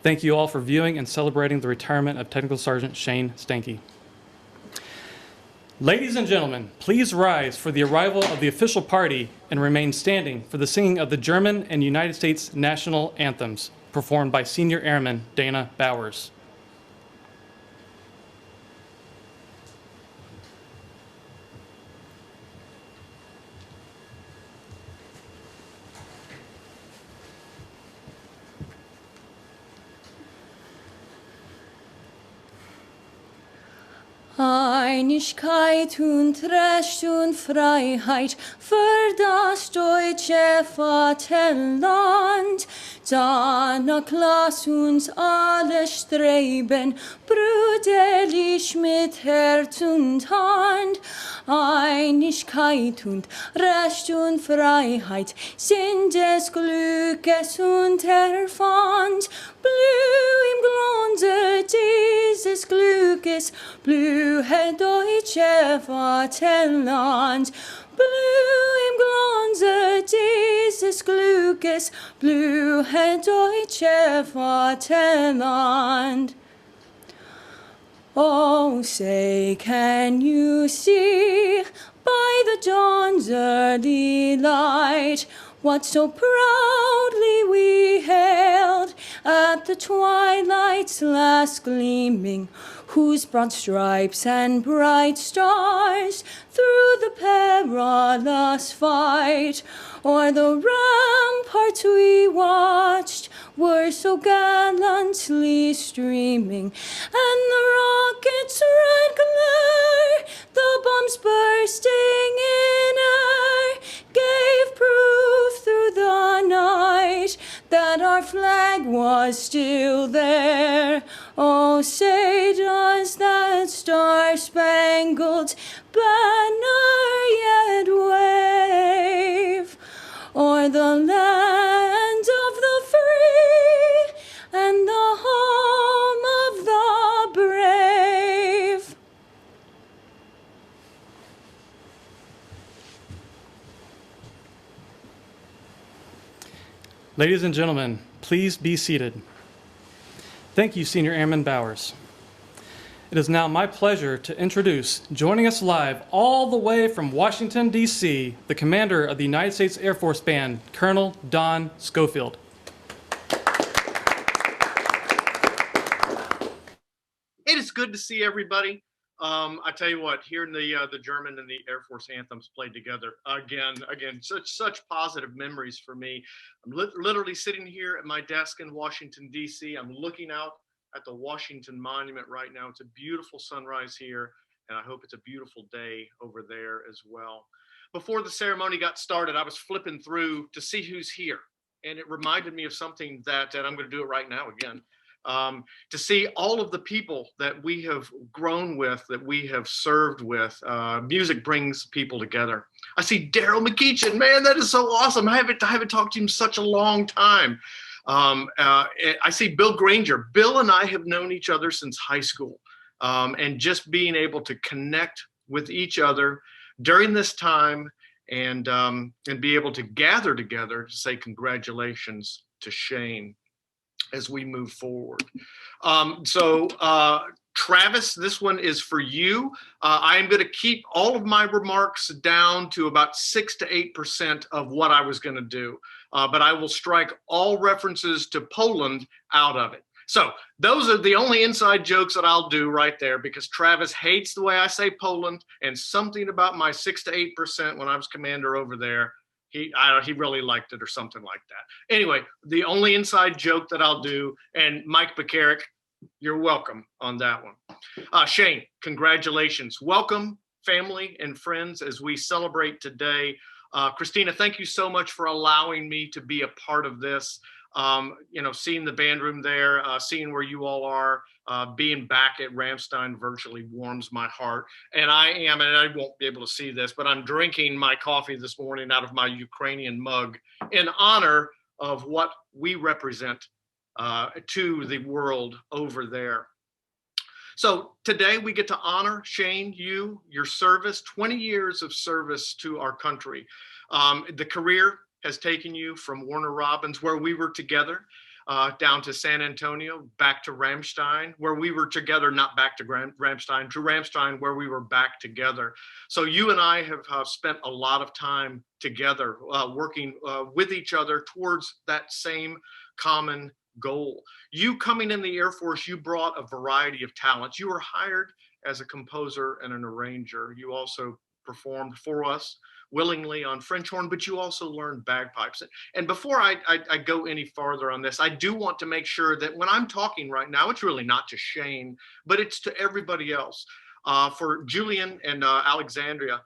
Thank you all for viewing and celebrating the retirement of Technical Sergeant Shane Stanke. Ladies and gentlemen, please rise for the arrival of the official party and remain standing for the singing of the German and United States national anthems, performed by Senior Airman Dana Bowers. Einigkeit und Recht und Freiheit für das deutsche Vaterland. Danach lass uns alle streben, brüderlich mit Herz und Hand. Einigkeit und Recht und Freiheit sind des Glückes Unterpfand. Blüh im Glanze dieses Glückes, blühe deutsche Vaterland. Blüh im Glanze dieses Glückes, blühe deutsche Vaterland. Oh, say, can you see by the dawn's early light what so proudly we hailed at the twilight's last gleaming, whose broad stripes and bright stars through the perilous fight o'er the ramparts we watched were so gallantly streaming, and the rocket's red glare, the bombs bursting in air, gave proof through the night that our flag was still there. Oh, say does that star-spangled banner yet wave o'er the land of the free and the home of the brave? Ladies and gentlemen, please be seated. Thank you, Senior Airman Bowers. It is now my pleasure to introduce, joining us live all the way from Washington, D.C., the commander of the United States Air Force Band, Colonel Don Schofield. It is good to see everybody. I tell you what, hearing the German and the Air Force anthems played together again, such positive memories for me. I'm literally sitting here at my desk in Washington, D.C. I'm looking out at the Washington Monument right now. It's a beautiful sunrise here, and I hope it's a beautiful day over there as well. Before the ceremony got started, I was flipping through to see who's here, and it reminded me of something that I'm going to do it right now again. To see all of the people that we have grown with, that we have served with. Music brings people together. I see Daryl McEachin, man, that is so awesome. I haven't talked to him in such a long time. I see Bill Granger. Bill and I have known each other since high school, and just being able to connect with each other during this time and be able to gather together to say congratulations to Shane as we move forward. Travis, this one is for you. I am going to keep all of my remarks down to about 6 to 8% of what I was going to do, but I will strike all references to Poland out of it. So those are the only inside jokes that I'll do right there, because Travis hates the way I say Poland, and something about my 6 to 8% when I was commander over there, he really liked it or something like that. Anyway, the only inside joke that I'll do, and Mike Bacaric, you're welcome on that one. Shane, congratulations. Welcome, family and friends, as we celebrate today. Christina, thank you so much for allowing me to be a part of this. Seeing the band room there, seeing where you all are, being back at Ramstein virtually warms my heart. And I won't be able to see this, but I'm drinking my coffee this morning out of my Ukrainian mug in honor of what we represent to the world over there. So today we get to honor, Shane, your service, 20 years of service to our country. The career has taken you from Warner Robins, where we were together, down to San Antonio, back to Ramstein, where we were together, not back to Ramstein, to Ramstein, where we were back together. So you and I have spent a lot of time together, working with each other towards that same common goal. You coming in the Air Force, you brought a variety of talents. You were hired as a composer and an arranger. You also performed for us willingly on French horn, but you also learned bagpipes. And before I go any farther on this, I do want to make sure that when I'm talking right now, it's really not to Shane, but it's to everybody else. For Julian and Alexandria,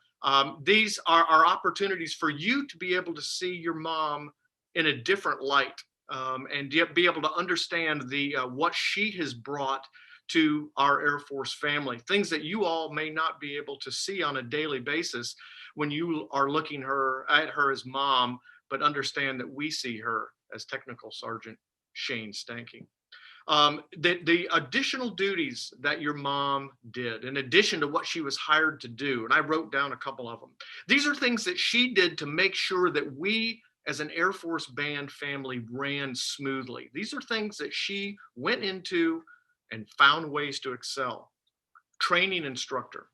these are opportunities for you to be able to see your mom in a different light, and be able to understand what she has brought to our Air Force family, things that you all may not be able to see on a daily basis when you are looking at her as mom, but understand that we see her as Technical Sergeant Shane Stanking. The additional duties that your mom did, in addition to what she was hired to do, and I wrote down a couple of them. These are things that she did to make sure that we as an Air Force band family ran smoothly. These are things that she went into and found ways to excel. Training instructor.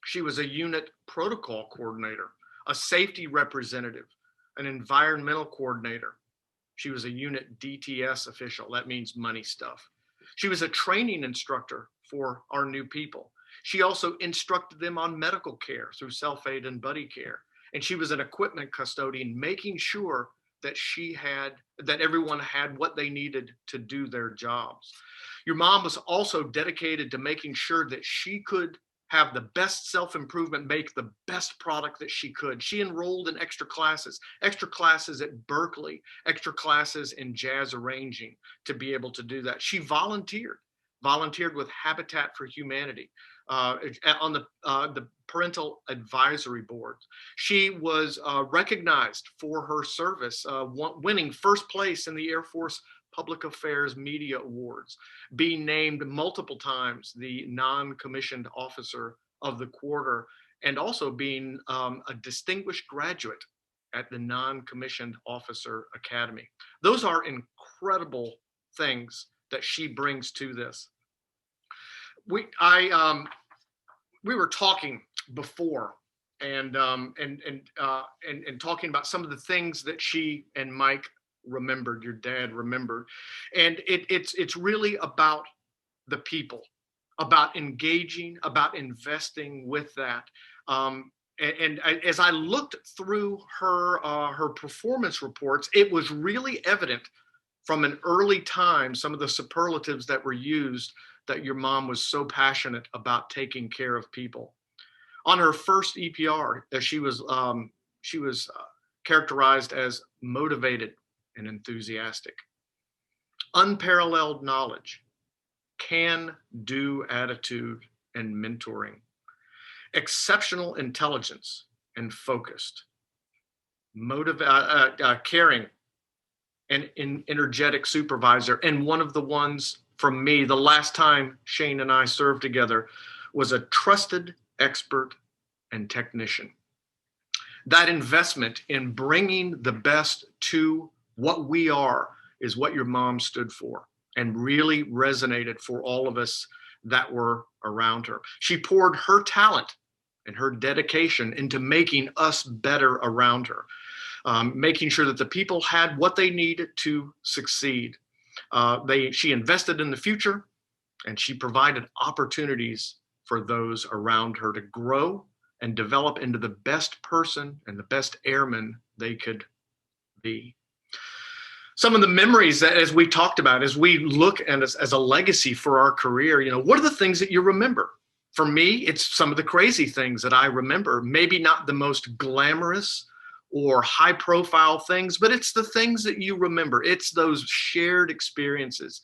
She was a unit protocol coordinator, a safety representative, an environmental coordinator. She was a unit DTS official. That means money stuff. She was a training instructor for our new people. She also instructed them on medical care through self-aid and buddy care. And she was an equipment custodian, making sure that everyone had what they needed to do their jobs. Your mom was also dedicated to making sure that she could have the best self-improvement, make the best product that she could. She enrolled in extra classes at Berkeley, extra classes in jazz arranging to be able to do that. She volunteered with Habitat for Humanity on the parental advisory board. She was recognized for her service, winning first place in the Air Force Public Affairs Media Awards, being named multiple times the non-commissioned officer of the quarter, and also being a distinguished graduate at the Non-Commissioned Officer Academy. Those are incredible things that she brings to this. We were talking before and talking about some of the things that she and Mike remembered, your dad remembered, and it's really about the people, about engaging, about investing with that. And as I looked through her performance reports, it was really evident from an early time some of the superlatives that were used, that your mom was so passionate about taking care of people. On her first EPR, she was characterized as motivated and enthusiastic, unparalleled knowledge, can-do attitude and mentoring, exceptional intelligence and focused, caring and energetic supervisor. And one of the ones from me, the last time Shane and I served together, was a trusted expert and technician. That investment in bringing the best to what we are is what your mom stood for, and really resonated for all of us that were around her. She poured her talent and her dedication into making us better around her, making sure that the people had what they needed to succeed. She invested in the future, and she provided opportunities for those around her to grow and develop into the best person and the best airman they could be. Some of the memories that, as we talked about, as we look at as a legacy for our career, what are the things that you remember? For me, it's some of the crazy things that I remember, maybe not the most glamorous or high profile things, but it's the things that you remember. It's those shared experiences.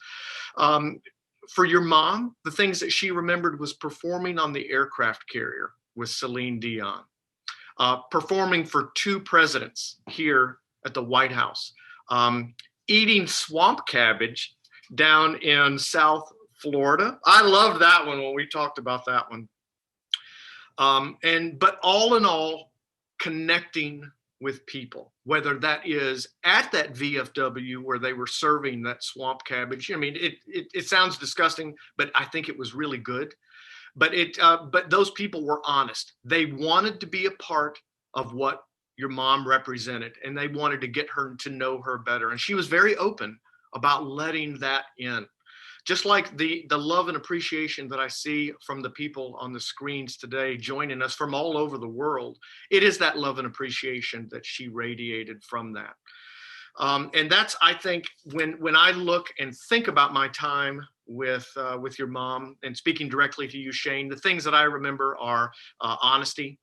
For your mom, the things that she remembered was performing on the aircraft carrier with Celine Dion, performing for 2 presidents here at the White House, eating swamp cabbage down in South Florida. I love that one when we talked about that one. But all in all, connecting with people, whether that is at that VFW where they were serving that swamp cabbage. I mean, it sounds disgusting, but I think it was really good. But those people were honest. They wanted to be a part of what your mom represented, and they wanted to get her to know her better. And she was very open about letting that in. Just like the love and appreciation that I see from the people on the screens today joining us from all over the world, it is that love and appreciation that she radiated from that. And that's, I think, when I look and think about my time with your mom, and speaking directly to you, Shane, the things that I remember are honesty,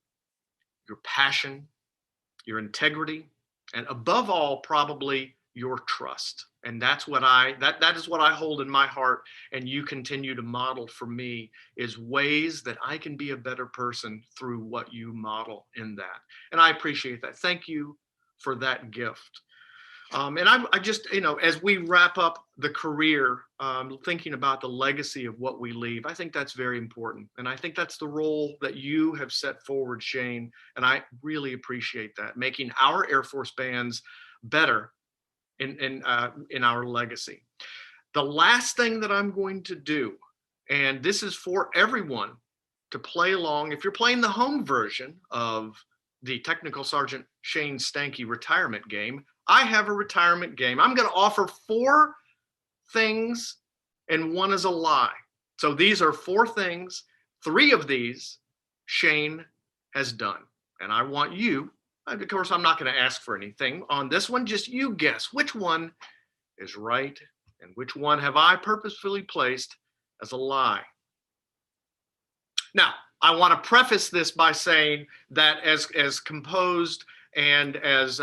your passion, your integrity, and above all, probably your trust. And that's what that is what I hold in my heart, and you continue to model for me, is ways that I can be a better person through what you model in that. And I appreciate that. Thank you for that gift. And I just, as we wrap up the career, thinking about the legacy of what we leave, I think that's very important. And I think that's the role that you have set forward, Shane. And I really appreciate that, making our Air Force bands better in our legacy. The last thing that I'm going to do, and this is for everyone to play along, if you're playing the home version of the Technical Sergeant Shane Stanky retirement game, I have a retirement game. I'm going to offer 4 things, and 1 is a lie. So these are 4 things. 3 of these Shane has done. And I want you, of course, I'm not going to ask for anything on this one, just you guess which one is right and which one have I purposefully placed as a lie. Now, I want to preface this by saying that as composed and as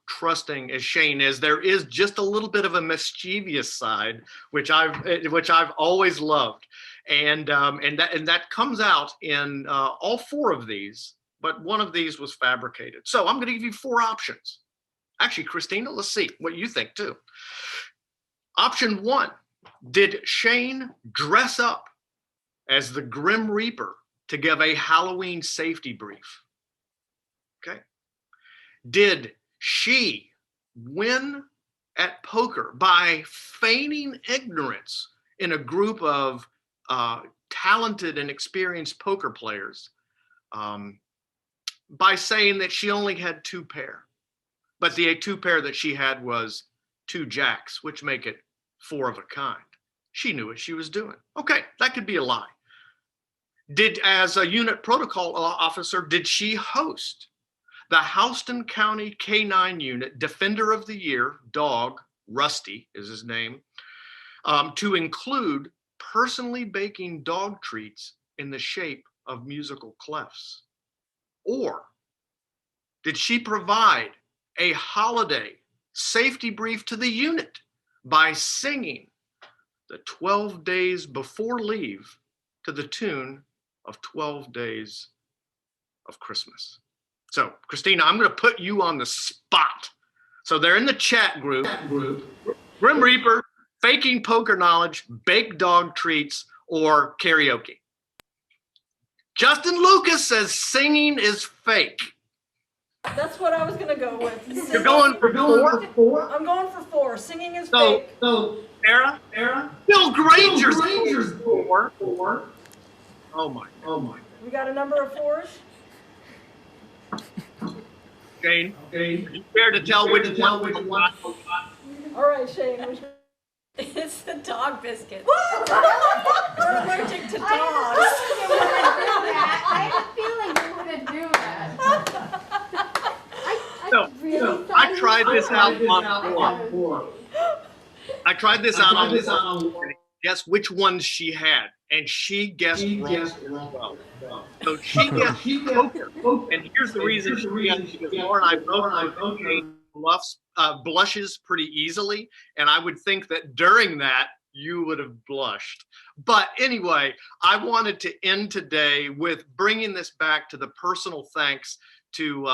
trusting as Shane is, there is just a little bit of a mischievous side, which I've always loved, and that comes out in all 4 of these, but one of these was fabricated. So I'm going to give you 4 options. Actually, Christina, let's see what you think too. Option 1: did Shane dress up as the Grim Reaper to give a Halloween safety brief? Okay. Did she win at poker by feigning ignorance in a group of talented and experienced poker players, by saying that she only had 2 pair, but the 2 pair that she had was 2 jacks, which make it 4 of a kind? She knew what she was doing. Okay, that could be a lie. As a unit protocol officer, did she host the Houston County K-9 unit Defender of the Year dog, Rusty is his name, to include personally baking dog treats in the shape of musical clefs? Or did she provide a holiday safety brief to the unit by singing the 12 Days Before Leave to the tune of 12 Days of Christmas? So, Christina, I'm going to put you on the spot. So they're in the chat group. Grim Reaper, faking poker knowledge, baked dog treats, or karaoke. Justin Lucas says singing is fake. That's what I was going to go with. You're going for 4? I'm going for 4. Singing is fake. So, Sarah? Bill Granger's 4. Oh my. We got a number of 4s? Shane, you care to tell which one? All right, Shane. It's the dog biscuit. We're allergic to dogs. I had a feeling you wouldn't do that. I tried this out on 4. I tried this out on 4. Guess which ones she had, and she guessed wrong. So she guessed poker. And here's the reason she guessed, because Laura and I both blushes pretty easily, and I would think that during that you would have blushed. But anyway, I wanted to end today with bringing this back to the personal thanks to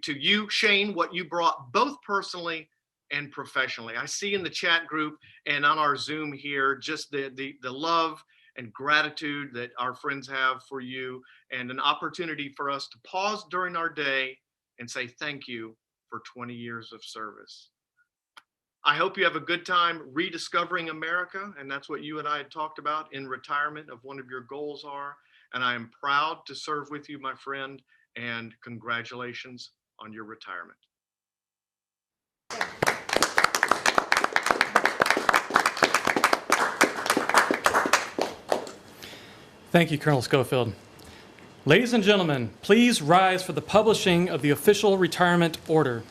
you, Shane, what you brought both personally and professionally. I see in the chat group and on our Zoom here just the love and gratitude that our friends have for you, and an opportunity for us to pause during our day and say thank you for 20 years of service. I hope you have a good time rediscovering America, and that's what you and I had talked about in retirement of one of your goals are. And I am proud to serve with you, my friend, and congratulations on your retirement. Thank you, Colonel Schofield. Ladies and gentlemen, please rise for the publishing of the official retirement order.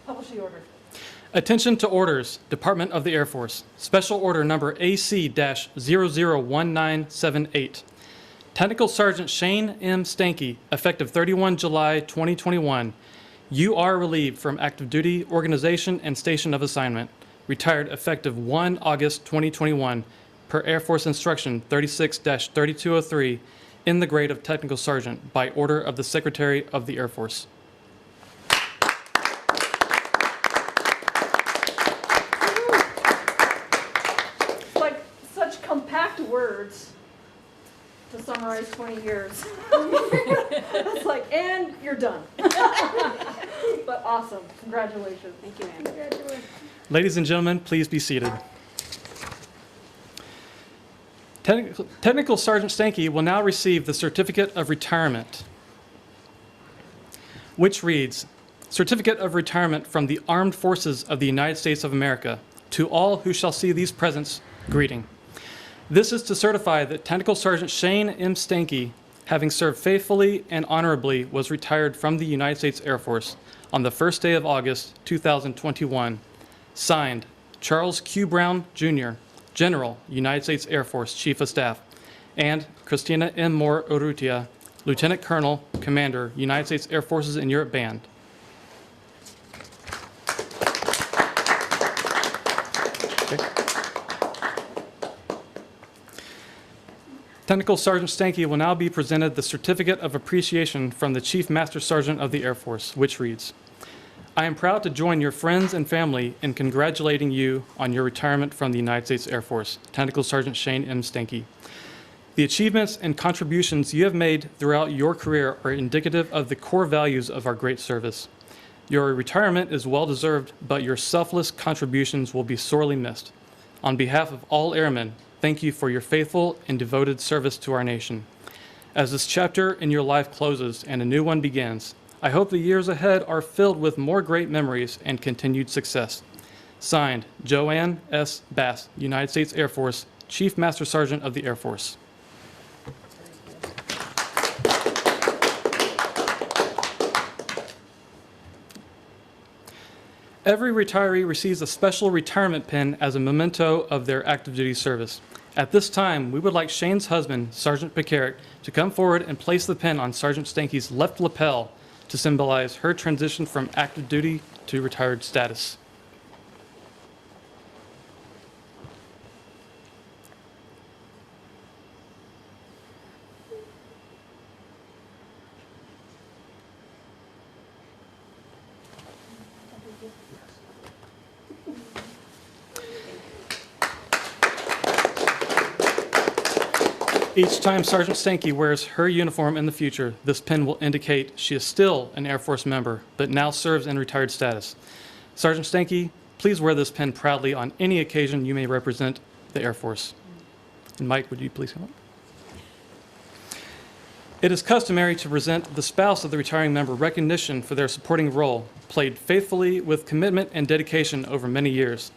Publish the order. Attention to orders, Department of the Air Force. Special Order Number AC-001978. Technical Sergeant Shane M. Stanky, effective 31 July 2021. You are relieved from active duty, organization, and station of assignment. Retired effective 1 August 2021, per Air Force Instruction 36-3203, in the grade of Technical Sergeant, by order of the Secretary of the Air Force. It's like such compact words to summarize 20 years. It's like, and you're done. But awesome. Congratulations. Thank you, Anne. Congratulations. Ladies and gentlemen, please be seated. Technical Sergeant Stanky will now receive the Certificate of Retirement, which reads, Certificate of Retirement from the Armed Forces of the United States of America. To all who shall see these presents, greeting. This is to certify that Technical Sergeant Shane M. Stanky, having served faithfully and honorably, was retired from the United States Air Force on the first day of August 2021. Signed, Charles Q. Brown, Jr., General, United States Air Force, Chief of Staff, and Christina M. Moore Urrutia, Lieutenant Colonel, Commander, United States Air Forces in Europe Band. Okay. Technical Sergeant Stanky will now be presented the Certificate of Appreciation from the Chief Master Sergeant of the Air Force, which reads, I am proud to join your friends and family in congratulating you on your retirement from the United States Air Force, Technical Sergeant Shane M. Stanky. The achievements and contributions you have made throughout your career are indicative of the core values of our great service. Your retirement is well-deserved, but your selfless contributions will be sorely missed. On behalf of all airmen, thank you for your faithful and devoted service to our nation. As this chapter in your life closes and a new one begins, I hope the years ahead are filled with more great memories and continued success. Signed, Joanne S. Bass, United States Air Force, Chief Master Sergeant of the Air Force. Every retiree receives a special retirement pin as a memento of their active duty service. At this time, we would like Shane's husband, Sergeant Pekarik, to come forward and place the pin on Sergeant Stanky's left lapel to symbolize her transition from active duty to retired status. Each time Sergeant Stanky wears her uniform in the future, this pin will indicate she is still an Air Force member, but now serves in retired status. Sergeant Stanky, please wear this pin proudly on any occasion you may represent the Air Force. And Mike, would you please come up? It is customary to present the spouse of the retiring member recognition for their supporting role, played faithfully with commitment and dedication over many years.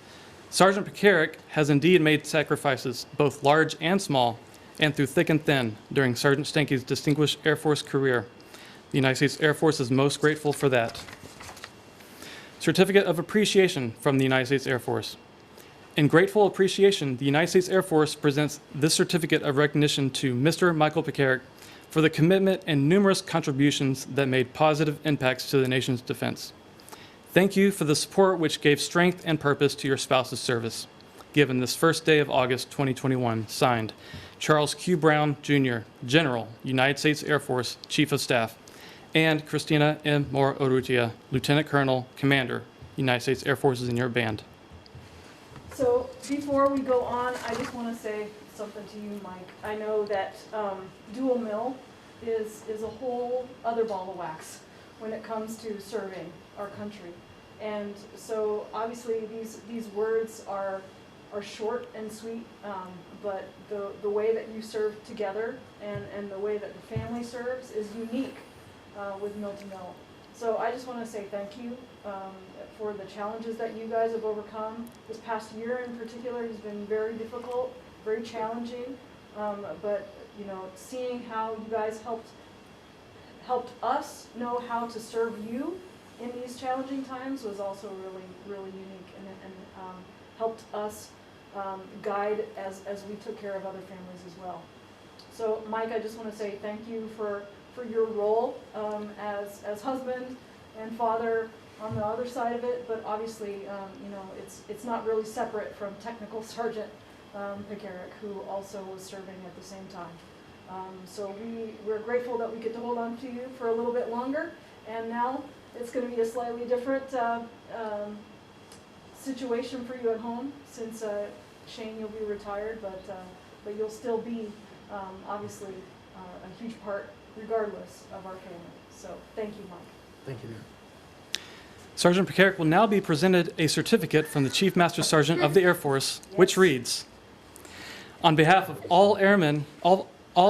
Sergeant Pekarik has indeed made sacrifices, both large and small, and through thick and thin during Sergeant Stanky's distinguished Air Force career. The United States Air Force is most grateful for that. Certificate of Appreciation from the United States Air Force. In grateful appreciation, the United States Air Force presents this certificate of recognition to Mr. Michael Pekarik for the commitment and numerous contributions that made positive impacts to the nation's defense. Thank you for the support which gave strength and purpose to your spouse's service. Given this first day of August 2021, signed, Charles Q. Brown, Jr., General, United States Air Force, Chief of Staff, and Christina M. Moore Urrutia, Lieutenant Colonel, Commander, United States Air Forces in your band. So before we go on, I just want to say something to you, Mike. I know that dual mill is a whole other ball of wax when it comes to serving our country. And so obviously these words are short and sweet, but the way that you serve together and the way that the family serves is unique with Mill to Mill. So I just want to say thank you for the challenges that you guys have overcome. This past year in particular has been very difficult, very challenging, but you know, seeing how you guys helped us know how to serve you in these challenging times was also really, really unique, and helped us guide as we took care of other families as well. So Mike, I just want to say thank you for your role as husband and father on the other side of it, but obviously you know, it's not really separate from Technical Sergeant Pekarik, who also was serving at the same time. So we're grateful that we get to hold on to you for a little bit longer, and now it's going to be a slightly different situation for you at home, since Shane, you'll be retired, but you'll still be obviously a huge part regardless of our family. So thank you, Mike. Thank you. Sergeant Pekarik will now be presented a certificate from the Chief Master Sergeant of the Air Force, which reads, on behalf of all airmen, all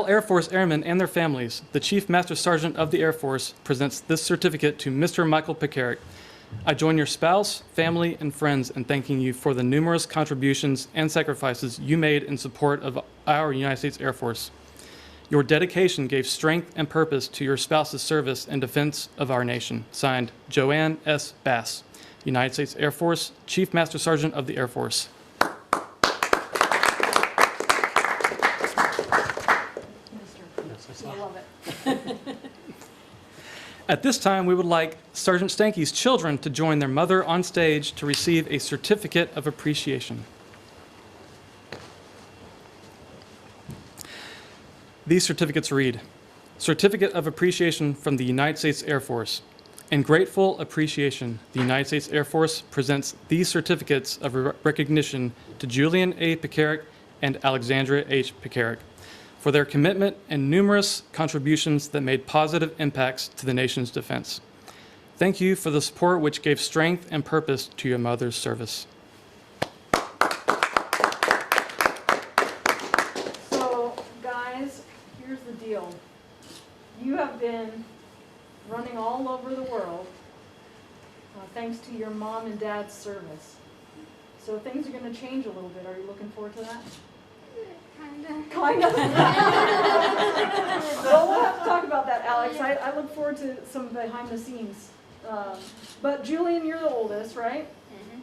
Air Force airmen and their families, the Chief Master Sergeant of the Air Force presents this certificate to Mr. Michael Pekarik. I join your spouse, family, and friends in thanking you for the numerous contributions and sacrifices you made in support of our United States Air Force. Your dedication gave strength and purpose to your spouse's service and defense of our nation. Signed, Joanne S. Bass, United States Air Force, Chief Master Sergeant of the Air Force. I love it. At this time, we would like Sergeant Stanky's children to join their mother on stage to receive a certificate of appreciation. These certificates read, Certificate of Appreciation from the United States Air Force. In grateful appreciation, the United States Air Force presents these certificates of recognition to Julian A. Pekarik and Alexandra H. Pekarik for their commitment and numerous contributions that made positive impacts to the nation's defense. Thank you for the support which gave strength and purpose to your mother's service. So, guys, here's the deal. You have been running all over the world thanks to your mom and dad's service. So things are going to change a little bit. Are you looking forward to that? Kind of. Well, we'll have to talk about that, Alex. I look forward to some behind the scenes. But Julian, you're the oldest, right?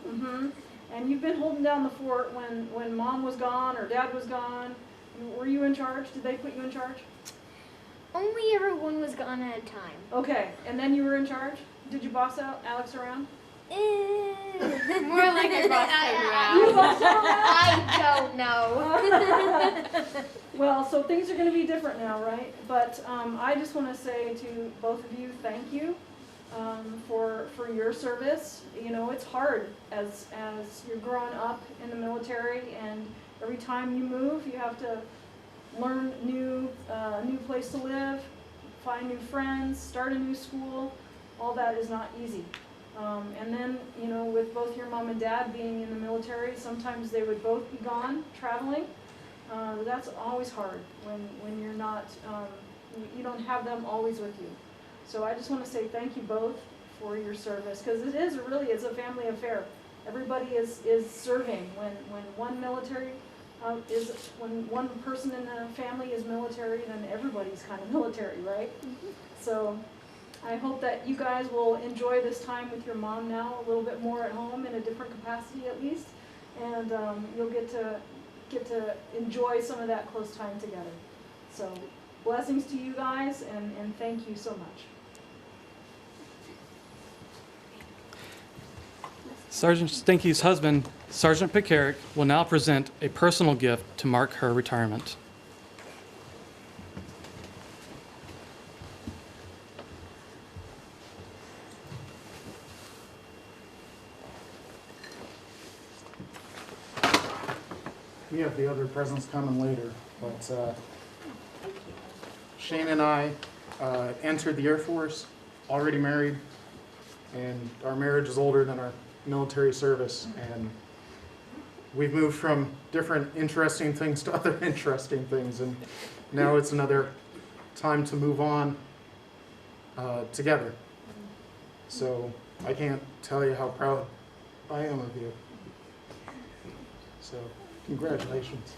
Mm-hmm. And you've been holding down the fort when mom was gone or dad was gone. Were you in charge? Did they put you in charge? Only everyone was gone at a time. Okay, and then you were in charge? Did you boss out Alex around? More like I bossed him around. You bossed him around? I don't know. Well, so things are going to be different now, right? But I just want to say to both of you, thank you for your service. You know, it's hard as you're growing up in the military, and every time you move, you have to learn new place to live, find new friends, start a new school. All that is not easy. And then, you know, with both your mom and dad being in the military, sometimes they would both be gone traveling. That's always hard when you're not, you don't have them always with you. So I just want to say thank you both for your service, because it is really, it's a family affair. Everybody is serving. When one military when one person in the family is military, then everybody's kind of military, right? Mm-hmm. So I hope that you guys will enjoy this time with your mom now a little bit more at home in a different capacity at least, and you'll get to enjoy some of that close time together. So blessings to you guys, and thank you so much. Sergeant Stinky's husband, Sergeant Pekarik, will now present a personal gift to mark her retirement. We have the other presents coming later, but Shane and I entered the Air Force, already married, and our marriage is older than our military service. And we've moved from different interesting things to other interesting things, and now it's another time to move on together. So I can't tell you how proud I am of you. So congratulations.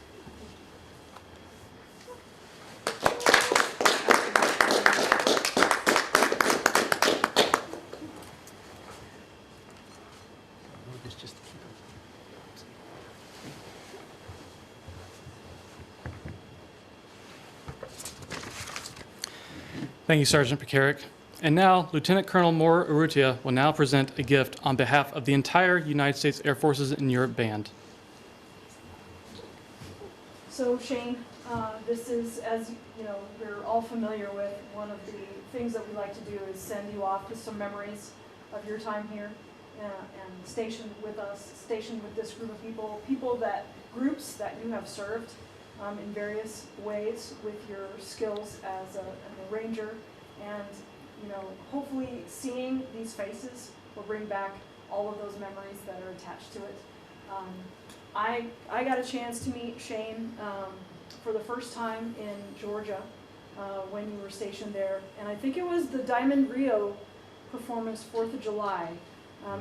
Thank you, Sergeant Pekarik. And now, Lieutenant Colonel Maura Urrutia will now present a gift on behalf of the entire United States Air Forces in Europe Band. So Shane, this is, as you know, we're all familiar with, one of the things that we like to do is send you off with some memories of your time here and stationed with us, stationed with this group of people groups that you have served in various ways with your skills as an arranger. And you know, hopefully seeing these faces will bring back all of those memories that are attached to it. I got a chance to meet Shane for the first time in Georgia when you were stationed there, and I think it was the Diamond Rio performance, 4th of July,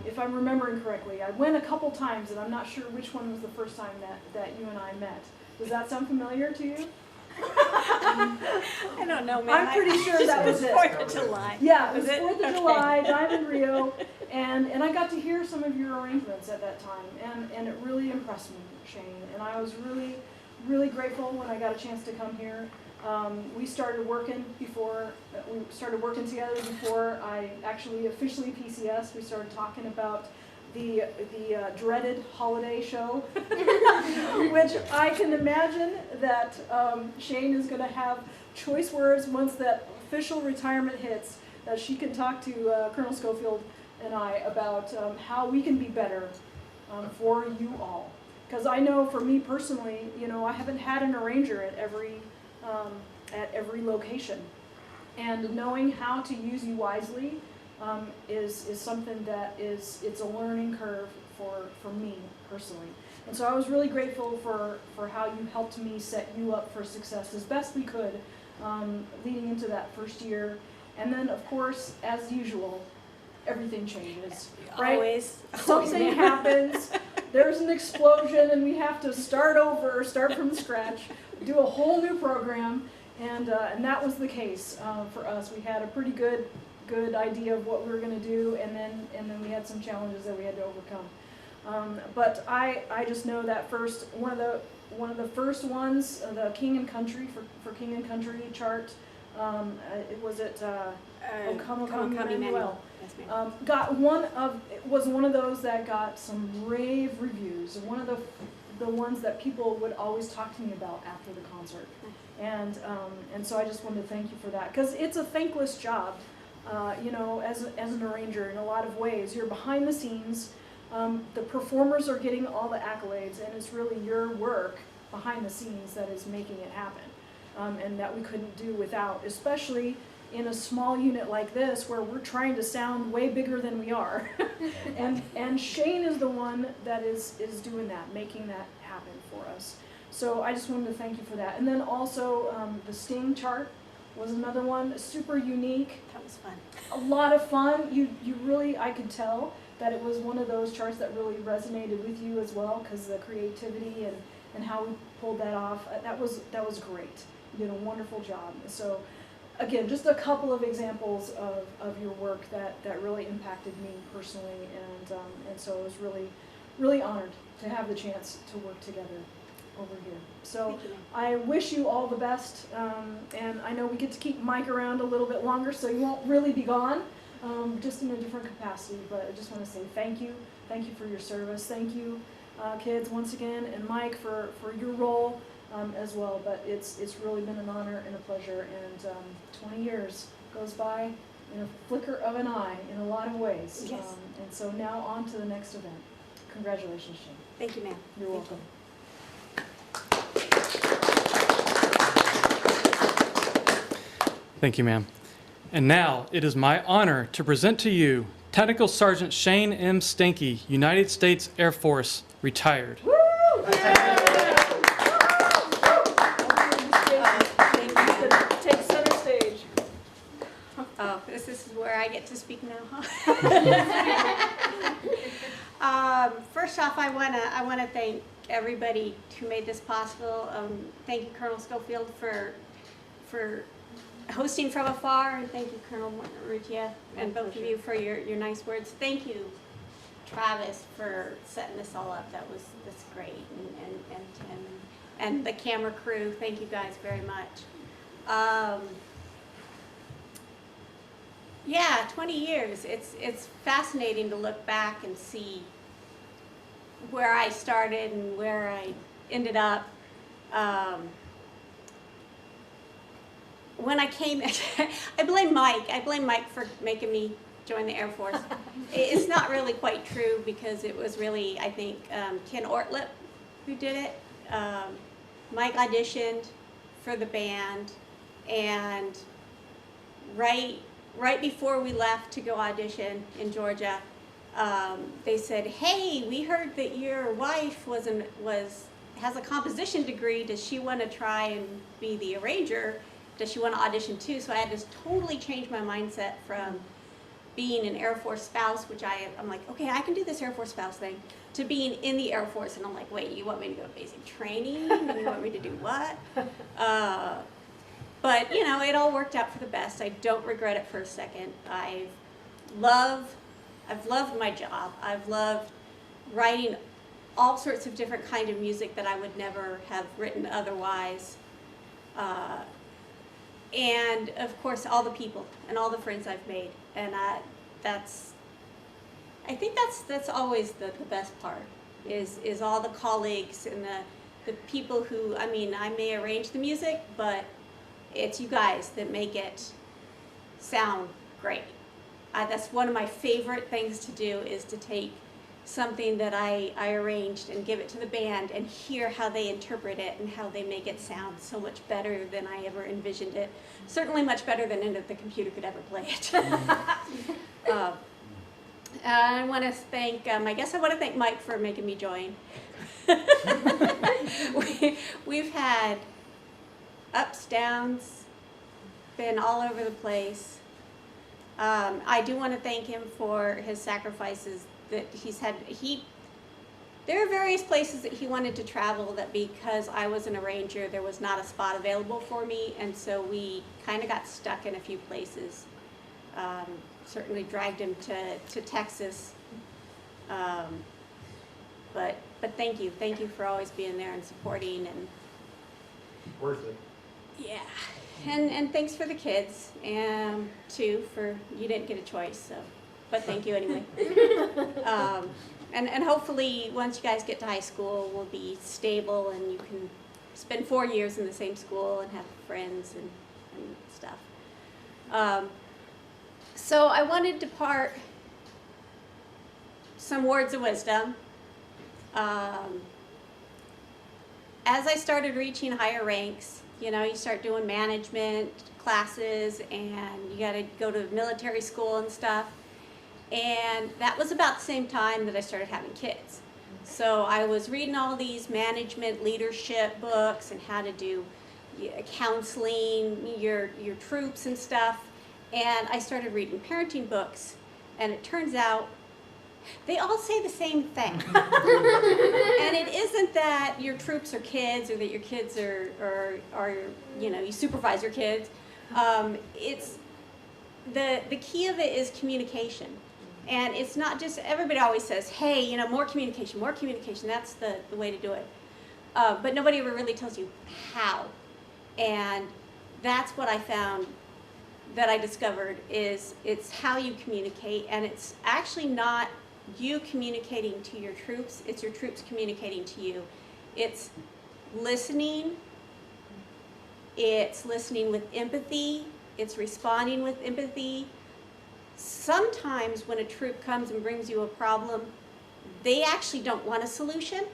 if I'm remembering correctly. I went a couple times, and I'm not sure which one was the first time that you and I met. Does that sound familiar to you? I don't know, man. I'm pretty sure that was it. 4th of July. Yeah, it was Was it? 4th of Okay. July, Diamond Rio, and I got to hear some of your arrangements at that time, and it really impressed me, Shane, and I was really, really grateful when I got a chance to come here. We started working together before I actually officially PCS. We started talking about the dreaded holiday show, which I can imagine that Shane is going to have choice words once that official retirement hits, that she can talk to Colonel Schofield and I about how we can be better for you all. Because I know for me personally, you know, I haven't had an arranger at every location, and knowing how to use you wisely is something that it's a learning curve for me personally. And so I was really grateful for how you helped me set you up for success as best we could leading into that first year. And then, of course, as usual, everything changes, right? Always. Something happens, there's an explosion, and we have to start over, start from scratch, do a whole new program, and that was the case for us. We had a pretty good idea of what we were going to do, and then we had some challenges that we had to overcome. But I just know that one of the first ones, the King and Country for King and Country chart. Was it Come Emmanuel? Yes, ma'am. Was one of those that got some rave reviews, and one of the ones that people would always talk to me about after the concert. And so I just wanted to thank you for that, because it's a thankless job, you know, as an arranger in a lot of ways. You're behind the scenes. The performers are getting all the accolades, and it's really your work behind the scenes that is making it happen, and that we couldn't do without, especially in a small unit like this where we're trying to sound way bigger than we are. and Shane is the one that is doing that, making that happen for us. So I just wanted to thank you for that. And then also the Sting chart was another one, super unique. That was fun. A lot of fun. You really, I could tell that it was one of those charts that really resonated with you as well, because the creativity and how we pulled that off, that was great. You did a wonderful job. So again, just a couple of examples of your work that really impacted me personally, and so I was really, really honored to have the chance to work together over here. So I wish you all the best, and I know we get to keep Mike around a little bit longer, so you won't really be gone, just in a different capacity. But I just want to say thank you for your service. Thank you, kids, once again, and Mike for your role as well. But it's really been an honor and a pleasure, and 20 years goes by in a flicker of an eye in a lot of ways. Yes. And so now on to the next event. Congratulations, Shane. Thank you, ma'am. You're Thank welcome. Thank you, ma'am. And now it is my honor to present to you Technical Sergeant Shane M. Stanky, United States Air Force, retired. Take center stage. Oh, this is where I get to speak now, huh? First off, I wanna thank everybody who made this possible. Thank you, Colonel Schofield, for hosting from afar, and thank you, Colonel Rutia, and both of you for your nice words. Thank you, Travis, for setting this all up. That's great, and Tim and the camera crew. Thank you guys very much. Yeah, 20 years. It's fascinating to look back and see where I started and where I ended up. When I came, I blame Mike. I blame Mike for making me join the Air Force. It's not really quite true, because it was really, I think, Ken Ortlip who did it. Mike auditioned for the band, and right before we left to go audition in Georgia, they said, "Hey, we heard that your wife has a composition degree. Does she want to try and be the arranger? Does she want to audition too?" So I had to totally change my mindset from being an Air Force spouse, which I'm like, okay, I can do this Air Force spouse thing, to being in the Air Force. And I'm like, wait, you want me to go to basic training? You want me to do what? But, you know, it all worked out for the best. I don't regret it for a second. I've loved my job. I've loved writing all sorts of different kind of music that I would never have written otherwise. And of course, all the people and all the friends I've made. And I think that's always the best part, is all the colleagues and the people who, I mean, I may arrange the music, but it's you guys that make it sound great. That's one of my favorite things to do, is to take something that I arranged and give it to the band and hear how they interpret it and how they make it sound so much better than I ever envisioned it. Certainly much better than the computer could ever play it. I want to thank, I guess I want to thank Mike for making me join. We've had ups, downs, been all over the place. I do want to thank him for his sacrifices that he's had. There are various places that he wanted to travel that, because I was an arranger, there was not a spot available for me, and so we kind of got stuck in a few places. Certainly dragged him to Texas. But thank you for always being there and supporting, and Worth it. yeah. And thanks for the kids, and too, for you didn't get a choice, so, but thank you anyway. And hopefully once you guys get to high school, we'll be stable and you can spend 4 years in the same school and have friends and stuff. So I wanted to part some words of wisdom. As I started reaching higher ranks, you know, you start doing management classes and you got to go to military school and stuff. And that was about the same time that I started having kids. So I was reading all these management leadership books and how to do counseling your troops and stuff. And I started reading parenting books. And it turns out they all say the same thing. And it isn't that your troops are kids or that your kids are you know, you supervise your kids. It's the key of it is communication. And it's not just, everybody always says, hey, you know, more communication, that's the way to do it. But nobody ever really tells you how. And that's what I found, that I discovered, is it's how you communicate, and it's actually not you communicating to your troops, it's your troops communicating to you. It's listening with empathy, it's responding with empathy. Sometimes when a troop comes and brings you a problem, they actually don't want a solution.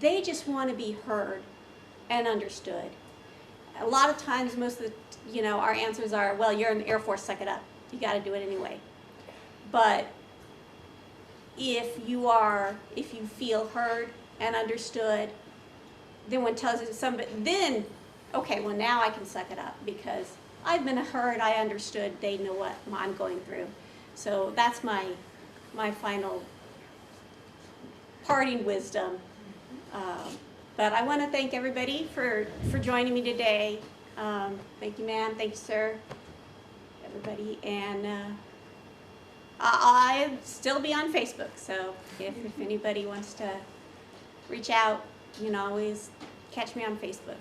They just want to be heard and understood. a lot of times, most of the, our answers are, well, you're in the Air Force, suck it up. You got to do it anyway. But if you feel heard and understood, then when tells you somebody, then, okay, well now I can suck it up because I've been heard, I understood, they know what I'm going through. So that's my final parting wisdom. But I want to thank everybody for joining me today. Thank you, ma'am. Thank you, sir. Everybody. And I'll still be on Facebook. So if anybody wants to reach out, you can always catch me on Facebook.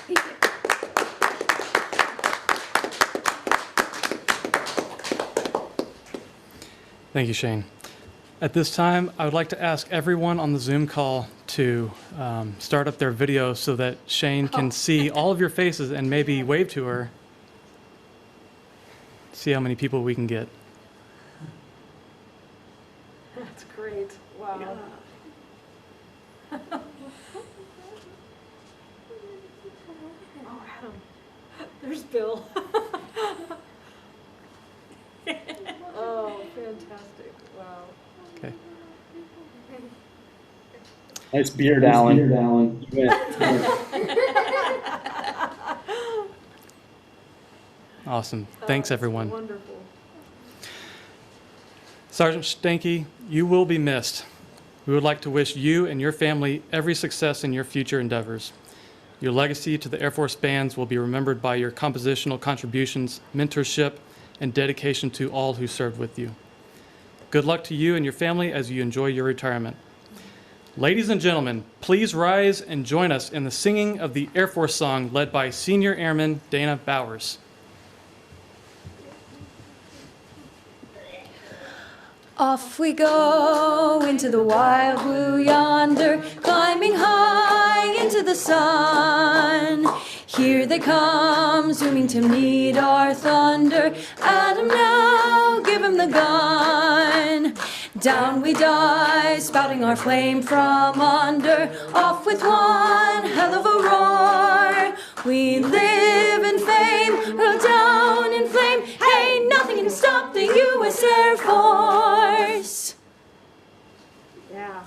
Thank you. Thank you, Shane. At this time, I would like to ask everyone on the Zoom call to start up their video so that Shane can see all of your faces and maybe wave to her. See how many people we can get. That's great. Wow. Oh, Adam. There's Bill. Oh, fantastic. Wow. Okay. Nice beard, Alan. You win. Awesome. Thanks, That's everyone. Wonderful. Sergeant Stanky, you will be missed. We would like to wish you and your family every success in your future endeavors. Your legacy to the Air Force bands will be remembered by your compositional contributions, mentorship, and dedication to all who served with you. Good luck to you and your family as you enjoy your retirement. Ladies and gentlemen, please rise and join us in the singing of the Air Force song led by Senior Airman Dana Bowers. Off we go into the wild blue yonder, climbing high into the sun. Here they come, zooming to meet our thunder. Adam, now give him the gun. Down we dive, spouting our flame from under. Off with one hell of a roar. We live in fame, hurl down in flame. Hey, nothing can stop the U.S. Air Force. Yeah.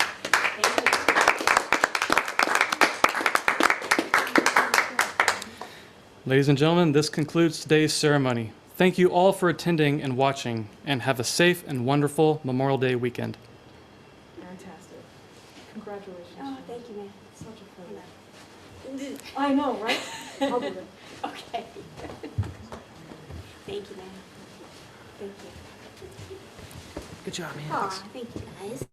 Ladies and gentlemen, this concludes today's ceremony. Thank you all for attending and watching, and have a safe and wonderful Memorial Day weekend. Fantastic. Congratulations. Oh, thank you, ma'am. Such a pleasure. I know, right? I'll do it. Okay. Thank you, ma'am. Thank you. Good job, man. Aw, thank you, guys.